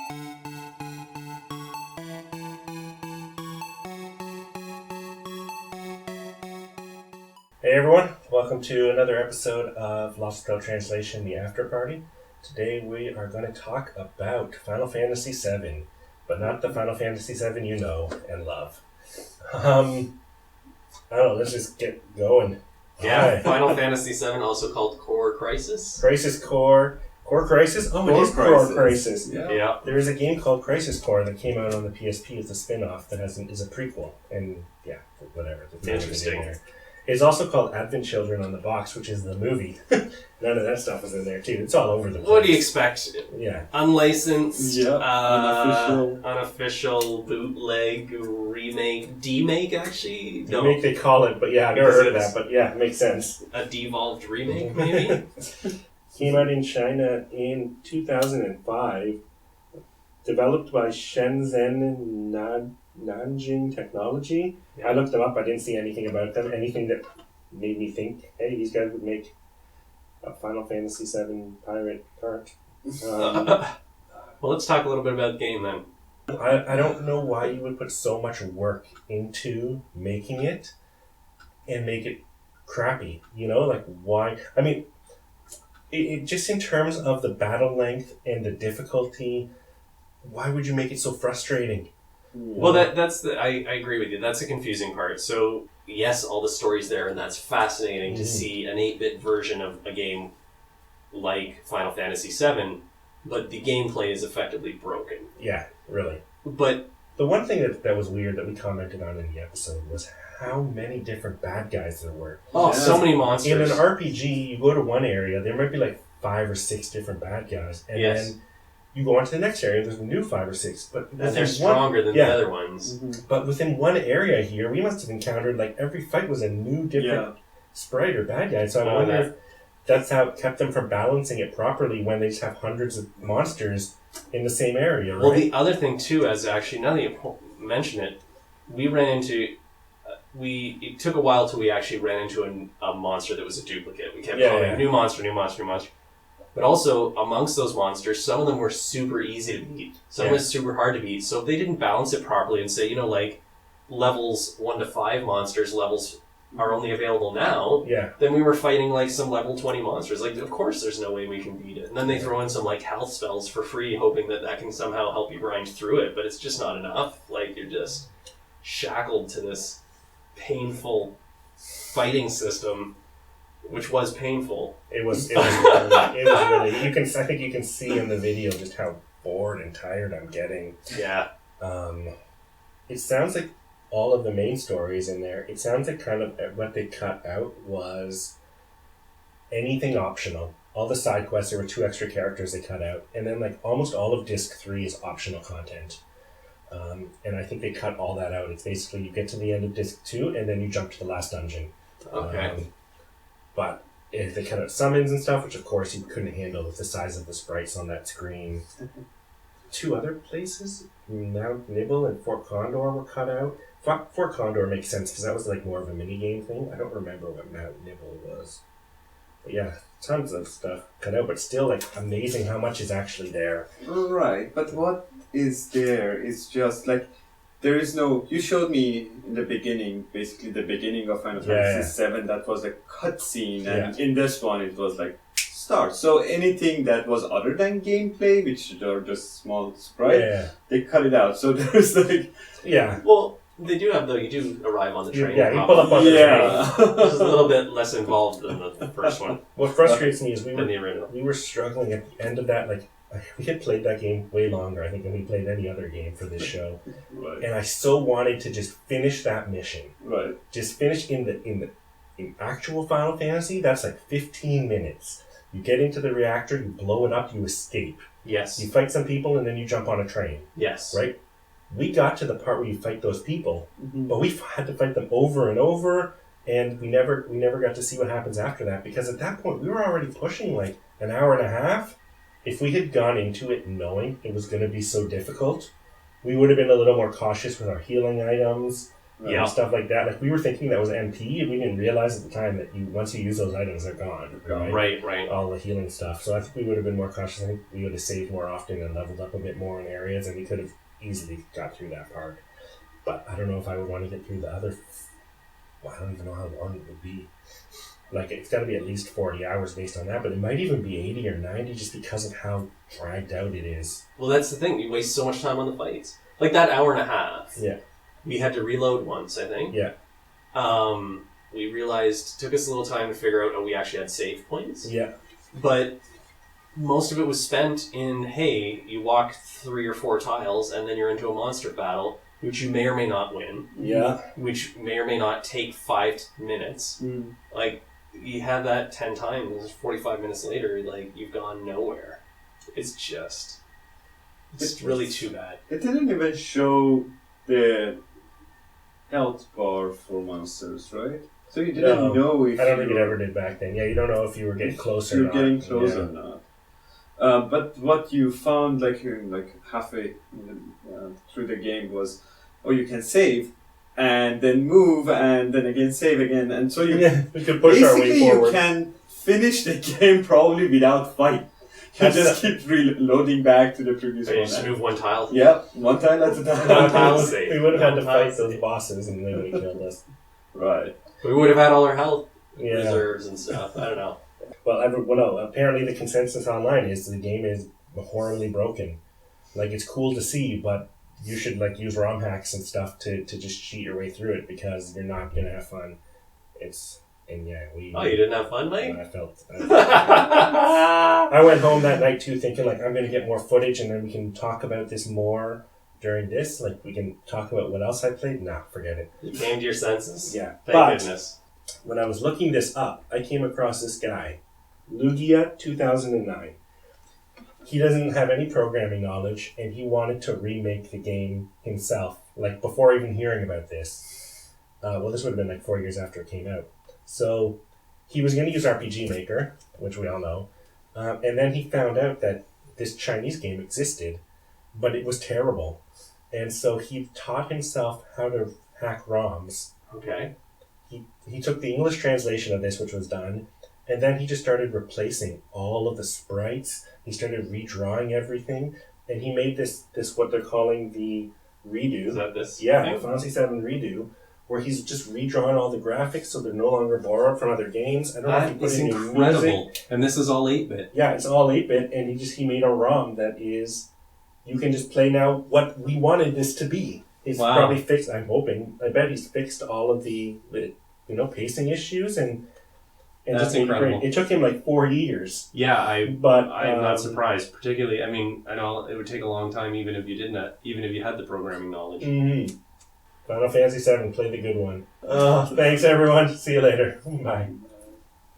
Hey everyone, welcome to another episode of Lost Without Translation, The After Party. Today we are going to talk about Final Fantasy VII, but not the Final Fantasy VII you know and love. I don't know, let's just get going. Yeah, Hi. Final Fantasy VII, also called Core Crisis. Core Crisis? Oh, it is Core Crisis. Yeah. There is a game called Crisis Core that came out on the PSP as a spin-off that is a prequel, and yeah, whatever. Interesting. It's also called Advent Children on the box, which is the movie. None of that stuff is in there, too. It's all over the place. What do you expect? Yeah. Unlicensed, Unofficial. bootleg, remake, demake, actually? No. Demake they call it, but yeah, I've never heard of that, but yeah, it makes sense. A devolved remake, maybe? Came out in China in 2005. Developed by Shenzhen Nanjing Technology. I looked them up. I didn't see anything about them. Anything that made me think, hey, these guys would make a Final Fantasy VII pirate cart. Well, let's talk a little bit about the game then. I don't know why you would put so much work into making it and make it crappy. You know, like why? I mean, it just in terms of the battle length and the difficulty, why would you make it so frustrating? Well, that's I agree with you. That's the confusing part. So, yes, all the story's there, and that's fascinating to see an 8-bit version of a game like Final Fantasy VII, but the gameplay is effectively broken. Yeah, really. But the one thing that was weird that we commented on in the episode was how many different bad guys there were. Oh, so many monsters. In an RPG, you go to one area, there might be like 5 or 6 different bad guys, and then you go on to the next area, there's a new 5 or 6. But and they're stronger than the other ones. Mm-hmm. But within one area here, we must have encountered, like, every fight was a new different sprite or bad guy. So I wonder if that's how it kept them from balancing it properly when they just have hundreds of monsters in the same area, right? Well, the other thing, too, as actually, now that you mention it, we ran into... it took a while till we actually ran into a monster that was a duplicate. We kept calling it new monster. But also, amongst those monsters, some of them were super easy to beat. Some was super hard to beat. So if they didn't balance it properly and say, like, levels 1 to 5 monsters, levels are only available now, then we were fighting, like, some level 20 monsters. Like, of course there's no way we can beat it. And then they throw in some, like, health spells for free, hoping that can somehow help you grind through it. But it's just not enough. Like, you're just shackled to this painful fighting system, which was painful. It was really, I think you can see in the video just how bored and tired I'm getting. Yeah. It sounds like all of the main stories in there, it sounds like kind of what they cut out was anything optional. All the side quests, there were 2 extra characters they cut out, and then like almost all of Disc 3 is optional content. And I think they cut all that out. It's basically you get to the end of Disc 2 and then you jump to the last dungeon. Okay. But if they cut out summons and stuff, which of course you couldn't handle with the size of the sprites on that screen. 2 other places, Mount Nibble and Fort Condor were cut out. Fort Condor makes sense because that was like more of a minigame thing. I don't remember what Mount Nibble was. But yeah, tons of stuff cut out, but still like amazing how much is actually there. Right, but what is there is just like, there is no... You showed me in the beginning, basically the beginning of Final Fantasy VII, that was a cutscene, and in this one it was like start. So anything that was other than gameplay, which are just small sprites, they cut it out. So there's like... Yeah. Well, they do have, though, you do arrive on the train. Yeah, you pull up on the train. Which is a little bit less involved than the first one. What frustrates me is we we were struggling at the end of that, like, we had played that game way longer, I think, than we played any other game for this show. Right. And I so wanted to just finish that mission. Right. Just finish in actual Final Fantasy, that's like 15 minutes. You get into the reactor, you blow it up, you escape. Yes. You fight some people, and then you jump on a train. Yes. Right? We got to the part where you fight those people, but we had to fight them over and over, and we never got to see what happens after that, because at that point, we were already pushing like an hour and a half. If we had gone into it knowing it was going to be so difficult, we would have been a little more cautious with our healing items. and stuff like that. Like we were thinking that was MP, and we didn't realize at the time that once you use those items, they're gone. Right. All the healing stuff. So I think we would have been more cautious. I think we would have saved more often and leveled up a bit more in areas, and we could have easily got through that part. But I don't know if I would want to get through the other. Well, I don't even know how long it would be. Like, it's got to be at least 40 hours based on that, but it might even be 80 or 90 just because of how dragged out it is. Well, that's the thing. You waste so much time on the fights. Like, that hour and a half. Yeah. We had to reload once, I think. Yeah. We realized, it took us a little time to figure out, we actually had save points. Yeah. But most of it was spent in, hey, you walk 3 or 4 tiles, and then you're into a monster battle, which you may or may not win. Yeah. Which may or may not take 5 minutes. Like, you have that 10 times, 45 minutes later, like, you've gone nowhere. It's really too bad. It didn't even show the health bar for monsters, right? So you didn't know if I don't think it ever did back then. Yeah, you don't know if you were getting closer or not. You're getting close or not. But what you found, like halfway through the game, was, you can save, and then move, and then again save again, and so you we can push our way forward. You can finish the game probably without fight. You just keep reloading back to the previous one. You just move one tile. Yeah, one tile at a time. One tile save. We would have had to fight those bosses, and they would have killed us. Right. We would have had all our health reserves and stuff. I don't know. Well, apparently the consensus online is the game is horribly broken. Like, it's cool to see, but you should use ROM hacks and stuff to just cheat your way through it, because you're not gonna have fun. You didn't have fun, Mike? I went home that night too, thinking I'm gonna get more footage, and then we can talk about this more during this. Like, we can talk about what else I played. Nah, forget it. You came to your senses. Yeah, Thank goodness. When I was looking this up, I came across this guy, Lugia 2009. He doesn't have any programming knowledge, and he wanted to remake the game himself, before even hearing about this. This would have been 4 years after it came out. So he was going to use RPG Maker, which we all know, and then he found out that this Chinese game existed, but it was terrible. And so he taught himself how to hack ROMs. Okay. He took the English translation of this, which was done, and then he just started replacing all of the sprites. He started redrawing everything, and he made this what they're calling the redo. Is that this? Yeah, the Final Fantasy VII redo, where he's just redrawn all the graphics so they're no longer borrowed from other games. I don't know if he put in new music. And this is all 8-bit. Yeah, it's all 8-bit, and he made a ROM that is, you can just play now what we wanted this to be. He's probably fixed, I bet he's fixed all of the pacing issues, and that's incredible. It took him 4 years. Yeah, I'm not surprised. Particularly, I know it would take a long time even if you had the programming knowledge. Mm-hmm. Final Fantasy VII, play the good one. Thanks everyone. See you later. Bye.